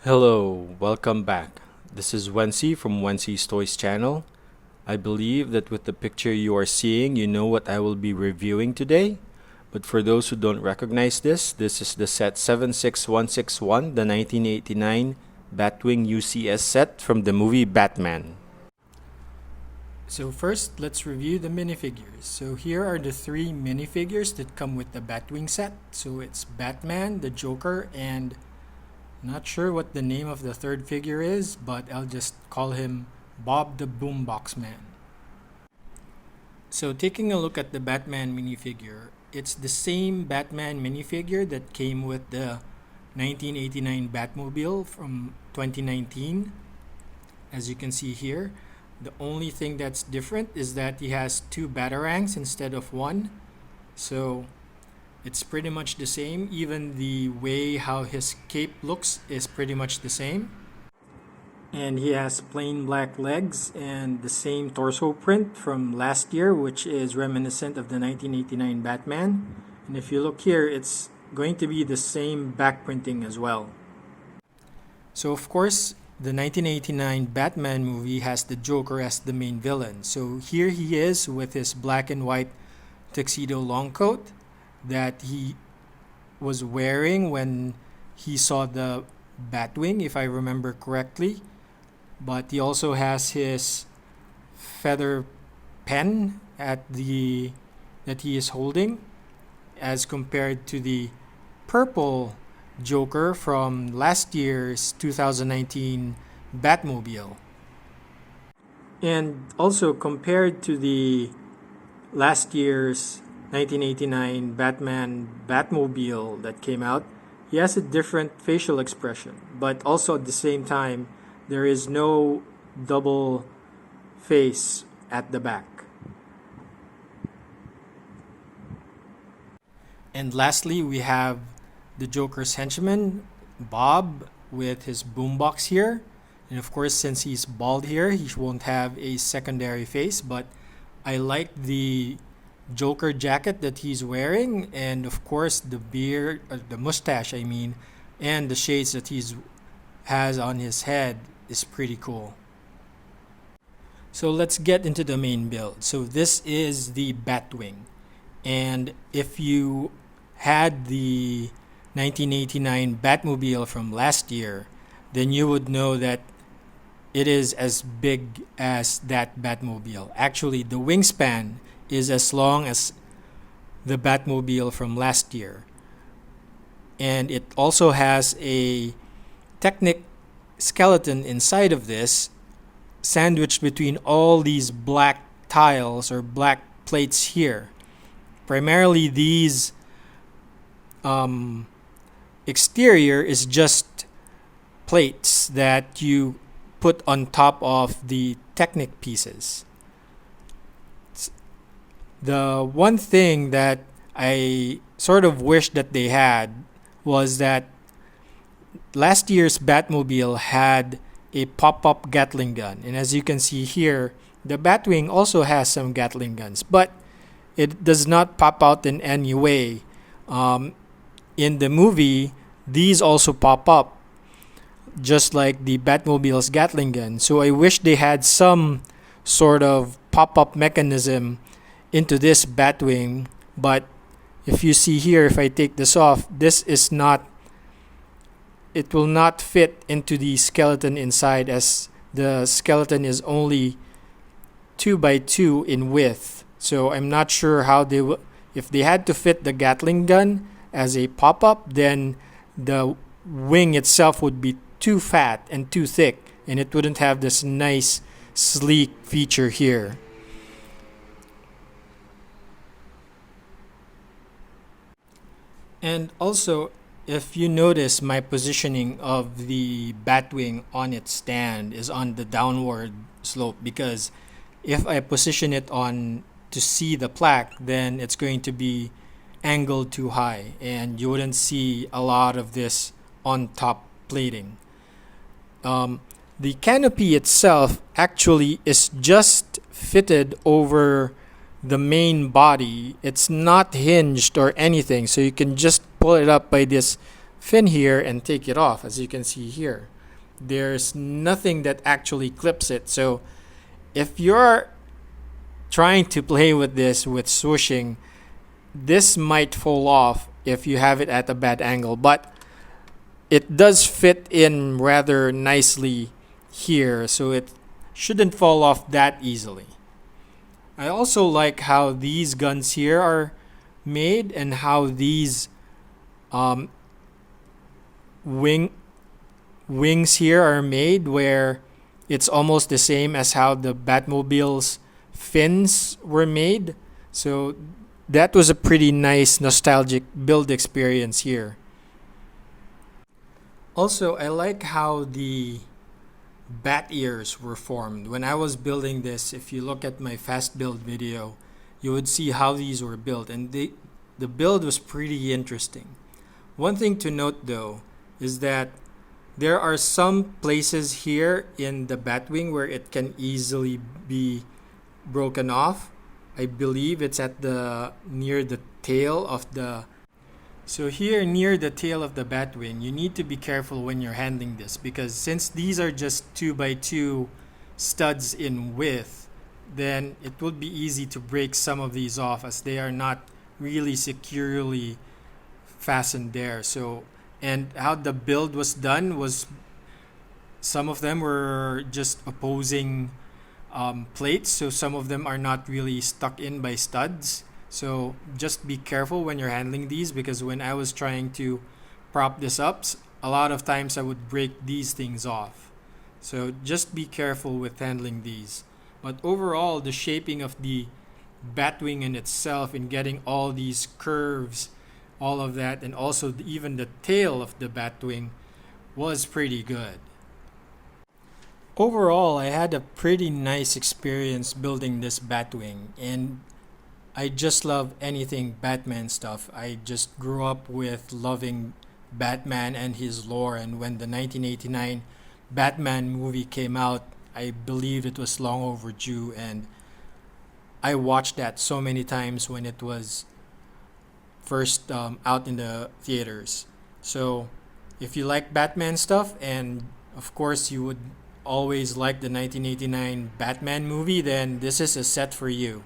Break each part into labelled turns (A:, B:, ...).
A: Hello, welcome back. This is Wency from Wency's Toys channel. I believe that with the picture you are seeing, you know what I will be reviewing today. But for those who don't recognize this is the set 76161, the 1989 Batwing UCS set from the movie Batman.
B: So first, let's review the minifigures. So here are the three minifigures that come with the Batwing set. So it's Batman, the Joker, and not sure what the name of the third figure is, but I'll just call him Bob the Boombox Man. So taking a look at the Batman minifigure, it's the same Batman minifigure that came with the 1989 Batmobile from 2019. As you can see here, the only thing that's different is that he has two batarangs instead of one. So it's pretty much the same. Even the way how his cape looks is pretty much the same. And he has plain black legs and the same torso print from last year, which is reminiscent of the 1989 Batman. And if you look here, it's going to be the same back printing as well. So of course, the 1989 Batman movie has the Joker as the main villain. So here he is with his black and white tuxedo long coat that he was wearing when he saw the Batwing, if I remember correctly. But he also has his feather pen that he is holding, as compared to the purple Joker from last year's 2019 Batmobile. And also compared to the last year's 1989 Batman Batmobile that came out, he has a different facial expression, but also at the same time, there is no double face at the back. And lastly, we have the Joker's henchman, Bob, with his boombox here. And of course, since he's bald here, he won't have a secondary face, but I like the Joker jacket that he's wearing, and of course the beard, the mustache I mean, and the shades that he's has on his head is pretty cool. So let's get into the main build. So this is the Batwing, and if you had the 1989 Batmobile from last year, then you would know that it is as big as that Batmobile. Actually, the wingspan is as long as the Batmobile from last year. And it also has a Technic skeleton inside of this, sandwiched between all these black tiles or black plates here. Primarily, these exterior is just plates that you put on top of the Technic pieces. The one thing that I sort of wish that they had was that last year's Batmobile had a pop-up Gatling gun. And as you can see here, the Batwing also has some Gatling guns, but it does not pop out in any way. In the movie, these also pop up, just like the Batmobile's Gatling gun. So I wish they had some sort of pop-up mechanism into this Batwing. But if you see here, if I take this off, this is not, it will not fit into the skeleton inside, as the skeleton is only 2x2 in width. So I'm not sure how they will, if they had to fit the Gatling gun as a pop-up, then the wing itself would be too fat and too thick, and it wouldn't have this nice sleek feature here. And also, if you notice, my positioning of the Batwing on its stand is on the downward slope, because if I position it on to see the plaque, then it's going to be angled too high and you wouldn't see a lot of this on top plating. The canopy itself actually is just fitted over the main body. It's not hinged or anything, so you can just pull it up by this fin here and take it off, as you can see here. There's nothing that actually clips it. So if you're trying to play with this with swooshing, this might fall off if you have it at a bad angle, but it does fit in rather nicely here, so it shouldn't fall off that easily. I also like how these guns here are made and how these wings here are made, where it's almost the same as how the Batmobile's fins were made. So that was a pretty nice nostalgic build experience here. Also, I like how the bat ears were formed. When I was building this, if you look at my fast build video, you would see how these were built, and the build was pretty interesting. One thing to note though is that there are some places here in the Batwing where it can easily be broken off. I believe it's at the near the tail of the So here near the tail of the Batwing, you need to be careful when you're handling this, because since these are just 2x2 studs in width, then it would be easy to break some of these off as they are not really securely fastened there. So, and how the build was done was some of them were just opposing plates, so some of them are not really stuck in by studs. So just be careful when you're handling these, because when I was trying to prop this up, a lot of times I would break these things off. So just be careful with handling these. But overall, the shaping of the Batwing in itself, in getting all these curves, all of that, and also even the tail of the Batwing was pretty good. Overall, I had a pretty nice experience building this Batwing, and I just love anything Batman stuff. I just grew up with loving Batman and his lore, and when the 1989 Batman movie came out, I believe it was long overdue, and I watched that so many times when it was first out in the theaters. So if you like Batman stuff, and of course you would always like the 1989 Batman movie, then this is a set for you.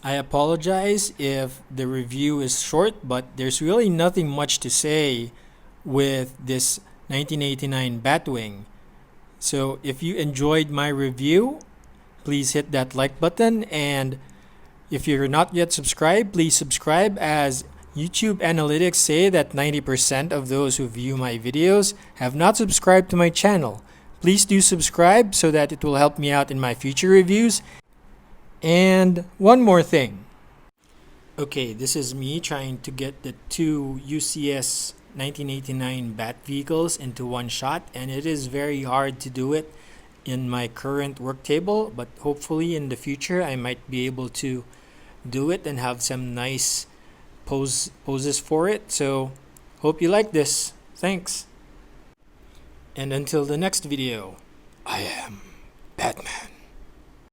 B: I apologize if the review is short, but there's really nothing much to say with this 1989 Batwing. So if you enjoyed my review, please hit that like button, and if you're not yet subscribed, please subscribe, as YouTube analytics say that 90% of those who view my videos have not subscribed to my channel. Please do subscribe so that it will help me out in my future reviews. And one more thing. Okay, this is me trying to get the two UCS 1989 Bat vehicles into one shot, and it is very hard to do it in my current work table, but hopefully in the future I might be able to do it and have some nice poses for it. So hope you like this. Thanks. And until the next video, I am Batman.